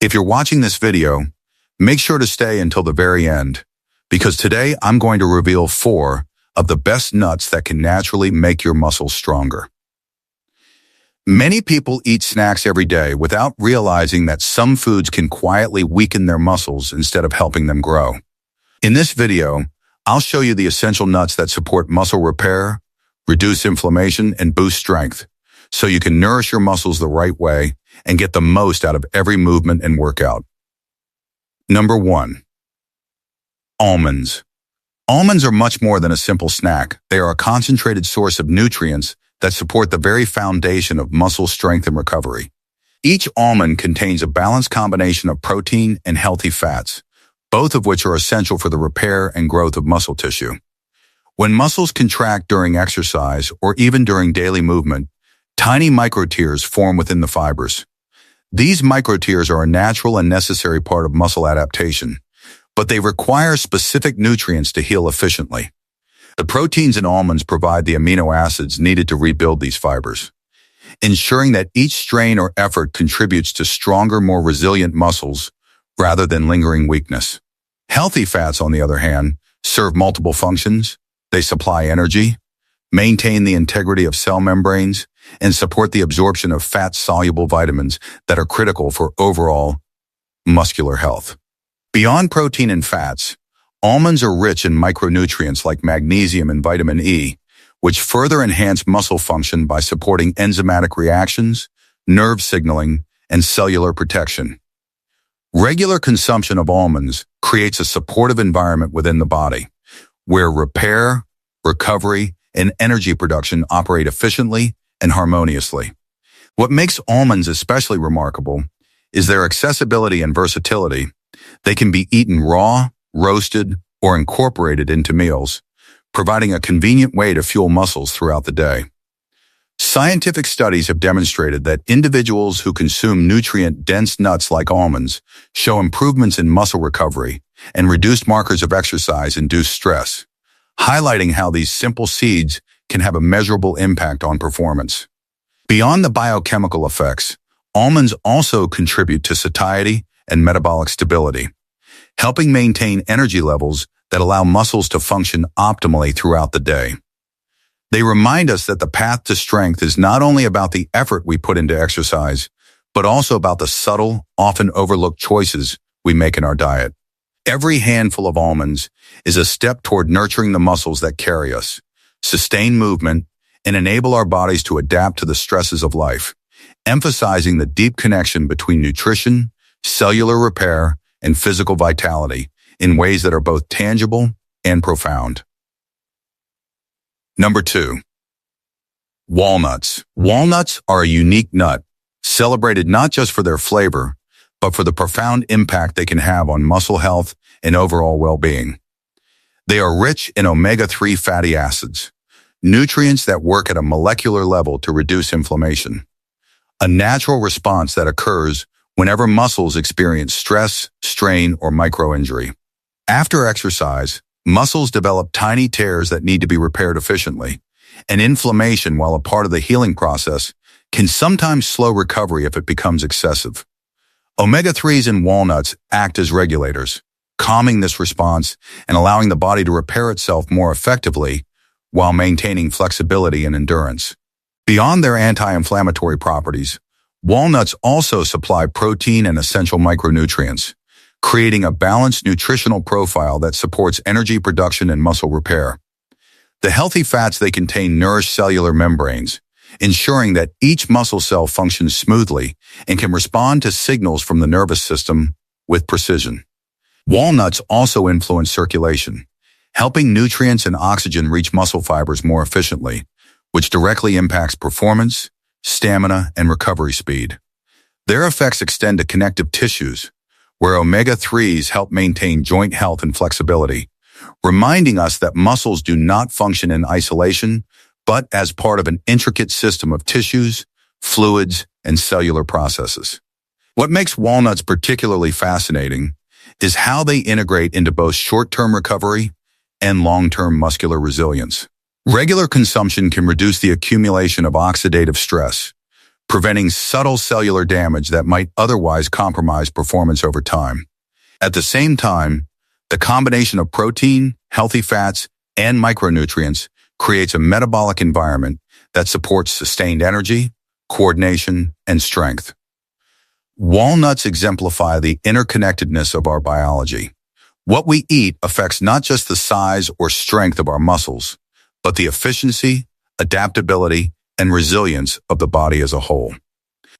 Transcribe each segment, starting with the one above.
If you're watching this video, make sure to stay until the very end, because today I'm going to reveal 4 of the best nuts that can naturally make your muscles stronger. Many people eat snacks every day without realizing that some foods can quietly weaken their muscles instead of helping them grow. In this video, I'll show you the essential nuts that support muscle repair, reduce inflammation, and boost strength, so you can nourish your muscles the right way and get the most out of every movement and workout. Number 1. Almonds. Almonds are much more than a simple snack. They are a concentrated source of nutrients that support the very foundation of muscle strength and recovery. Each almond contains a balanced combination of protein and healthy fats, both of which are essential for the repair and growth of muscle tissue. When muscles contract during exercise or even during daily movement, tiny microtears form within the fibers. These microtears are a natural and necessary part of muscle adaptation, but they require specific nutrients to heal efficiently. The proteins in almonds provide the amino acids needed to rebuild these fibers, ensuring that each strain or effort contributes to stronger, more resilient muscles rather than lingering weakness. Healthy fats, on the other hand, serve multiple functions. They supply energy, maintain the integrity of cell membranes, and support the absorption of fat-soluble vitamins that are critical for overall muscular health. Beyond protein and fats, almonds are rich in micronutrients like magnesium and vitamin E, which further enhance muscle function by supporting enzymatic reactions, nerve signaling, and cellular protection. Regular consumption of almonds creates a supportive environment within the body, where repair, recovery, and energy production operate efficiently and harmoniously. What makes almonds especially remarkable is their accessibility and versatility. They can be eaten raw, roasted, or incorporated into meals, providing a convenient way to fuel muscles throughout the day. Scientific studies have demonstrated that individuals who consume nutrient-dense nuts like almonds show improvements in muscle recovery and reduced markers of exercise-induced stress, highlighting how these simple seeds can have a measurable impact on performance. Beyond the biochemical effects, almonds also contribute to satiety and metabolic stability, helping maintain energy levels that allow muscles to function optimally throughout the day. They remind us that the path to strength is not only about the effort we put into exercise, but also about the subtle, often overlooked choices we make in our diet. Every handful of almonds is a step toward nurturing the muscles that carry us, sustain movement, and enable our bodies to adapt to the stresses of life, emphasizing the deep connection between nutrition, cellular repair, and physical vitality in ways that are both tangible and profound. Number 2. Walnuts. Walnuts are a unique nut, celebrated not just for their flavor, but for the profound impact they can have on muscle health and overall well-being. They are rich in omega-3 fatty acids, nutrients that work at a molecular level to reduce inflammation, a natural response that occurs whenever muscles experience stress, strain, or micro-injury. After exercise, muscles develop tiny tears that need to be repaired efficiently, and inflammation, while a part of the healing process, can sometimes slow recovery if it becomes excessive. Omega-3s in walnuts act as regulators, calming this response and allowing the body to repair itself more effectively while maintaining flexibility and endurance. Beyond their anti-inflammatory properties, walnuts also supply protein and essential micronutrients, creating a balanced nutritional profile that supports energy production and muscle repair. The healthy fats they contain nourish cellular membranes, ensuring that each muscle cell functions smoothly and can respond to signals from the nervous system with precision. Walnuts also influence circulation, helping nutrients and oxygen reach muscle fibers more efficiently, which directly impacts performance, stamina, and recovery speed. Their effects extend to connective tissues, where omega-3s help maintain joint health and flexibility, reminding us that muscles do not function in isolation, but as part of an intricate system of tissues, fluids, and cellular processes. What makes walnuts particularly fascinating is how they integrate into both short-term recovery and long-term muscular resilience. Regular consumption can reduce the accumulation of oxidative stress, preventing subtle cellular damage that might otherwise compromise performance over time. At the same time, the combination of protein, healthy fats, and micronutrients creates a metabolic environment that supports sustained energy, coordination, and strength. Walnuts exemplify the interconnectedness of our biology. What we eat affects not just the size or strength of our muscles, but the efficiency, adaptability, and resilience of the body as a whole.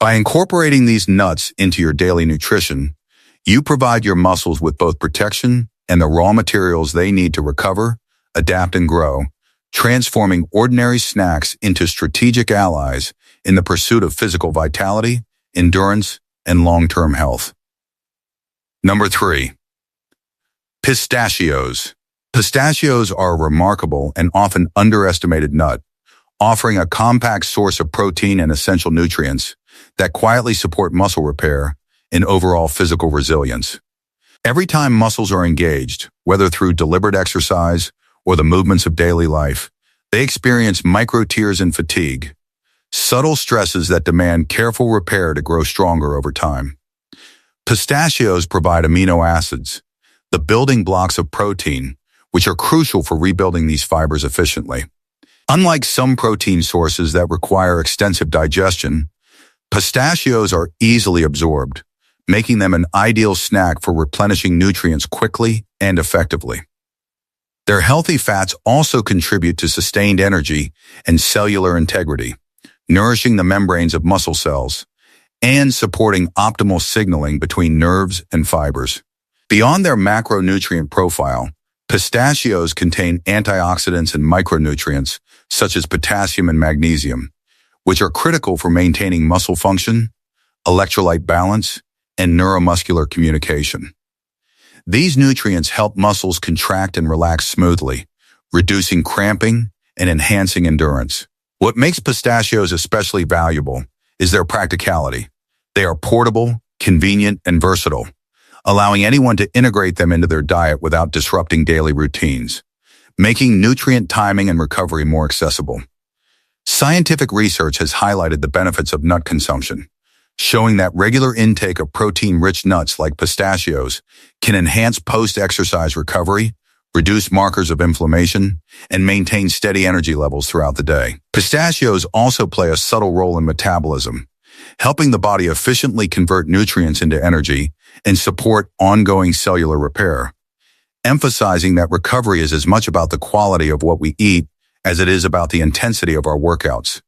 By incorporating these nuts into your daily nutrition, you provide your muscles with both protection and the raw materials they need to recover, adapt, and grow, transforming ordinary snacks into strategic allies in the pursuit of physical vitality, endurance, and long-term health. Number 3. Pistachios. Pistachios are a remarkable and often underestimated nut, offering a compact source of protein and essential nutrients that quietly support muscle repair and overall physical resilience. Every time muscles are engaged, whether through deliberate exercise or the movements of daily life, they experience microtears and fatigue, subtle stresses that demand careful repair to grow stronger over time. Pistachios provide amino acids, the building blocks of protein, which are crucial for rebuilding these fibers efficiently. Unlike some protein sources that require extensive digestion, pistachios are easily absorbed, making them an ideal snack for replenishing nutrients quickly and effectively. Their healthy fats also contribute to sustained energy and cellular integrity, nourishing the membranes of muscle cells and supporting optimal signaling between nerves and fibers. Beyond their macronutrient profile, pistachios contain antioxidants and micronutrients such as potassium and magnesium, which are critical for maintaining muscle function, electrolyte balance, and neuromuscular communication. These nutrients help muscles contract and relax smoothly, reducing cramping and enhancing endurance. What makes pistachios especially valuable is their practicality. They are portable, convenient, and versatile, allowing anyone to integrate them into their diet without disrupting daily routines, making nutrient timing and recovery more accessible. Scientific research has highlighted the benefits of nut consumption, showing that regular intake of protein-rich nuts like pistachios can enhance post-exercise recovery, reduce markers of inflammation, and maintain steady energy levels throughout the day. Pistachios also play a subtle role in metabolism, helping the body efficiently convert nutrients into energy and support ongoing cellular repair, emphasizing that recovery is as much about the quality of what we eat as it is about the intensity of our workouts.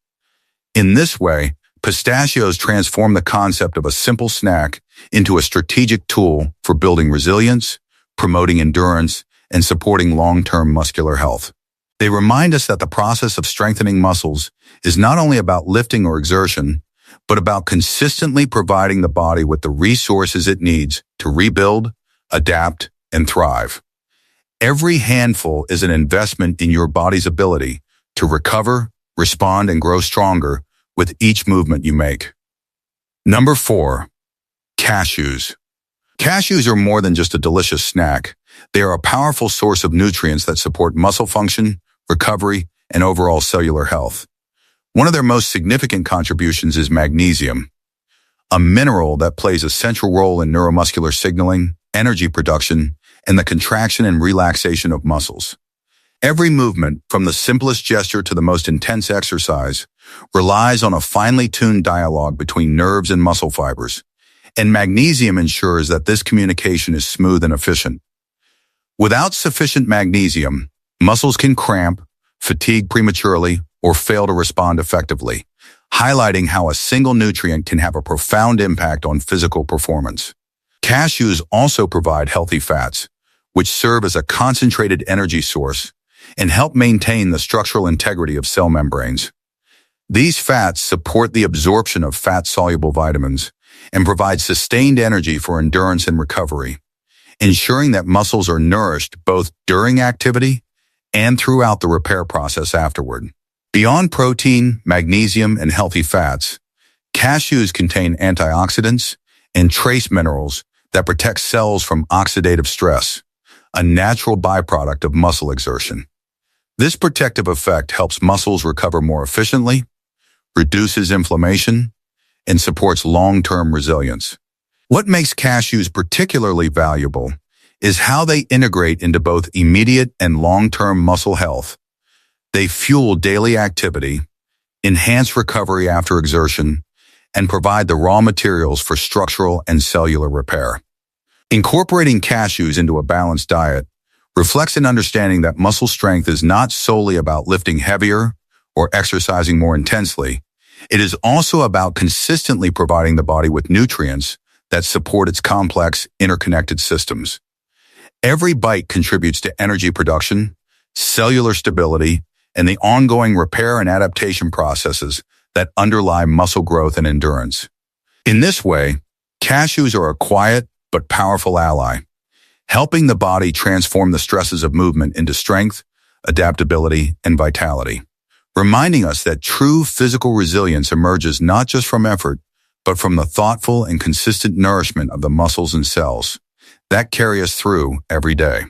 In this way, pistachios transform the concept of a simple snack into a strategic tool for building resilience, promoting endurance, and supporting long-term muscular health. They remind us that the process of strengthening muscles is not only about lifting or exertion, but about consistently providing the body with the resources it needs to rebuild, adapt, and thrive. Every handful is an investment in your body's ability to recover, respond, and grow stronger with each movement you make. Number 4. Cashews. Cashews are more than just a delicious snack. They are a powerful source of nutrients that support muscle function, recovery, and overall cellular health. One of their most significant contributions is magnesium, a mineral that plays a central role in neuromuscular signaling, energy production, and the contraction and relaxation of muscles. Every movement, from the simplest gesture to the most intense exercise, relies on a finely tuned dialogue between nerves and muscle fibers, and magnesium ensures that this communication is smooth and efficient. Without sufficient magnesium, muscles can cramp, fatigue prematurely, or fail to respond effectively, highlighting how a single nutrient can have a profound impact on physical performance. Cashews also provide healthy fats, which serve as a concentrated energy source and help maintain the structural integrity of cell membranes. These fats support the absorption of fat-soluble vitamins and provide sustained energy for endurance and recovery, ensuring that muscles are nourished both during activity and throughout the repair process afterward. Beyond protein, magnesium, and healthy fats, cashews contain antioxidants and trace minerals that protect cells from oxidative stress, a natural byproduct of muscle exertion. This protective effect helps muscles recover more efficiently, reduces inflammation, and supports long-term resilience. What makes cashews particularly valuable is how they integrate into both immediate and long-term muscle health. They fuel daily activity, enhance recovery after exertion, and provide the raw materials for structural and cellular repair. Incorporating cashews into a balanced diet reflects an understanding that muscle strength is not solely about lifting heavier or exercising more intensely. It is also about consistently providing the body with nutrients that support its complex, interconnected systems. Every bite contributes to energy production, cellular stability, and the ongoing repair and adaptation processes that underlie muscle growth and endurance. In this way, cashews are a quiet but powerful ally, helping the body transform the stresses of movement into strength, adaptability, and vitality, reminding us that true physical resilience emerges not just from effort, but from the thoughtful and consistent nourishment of the muscles and cells that carry us through every day.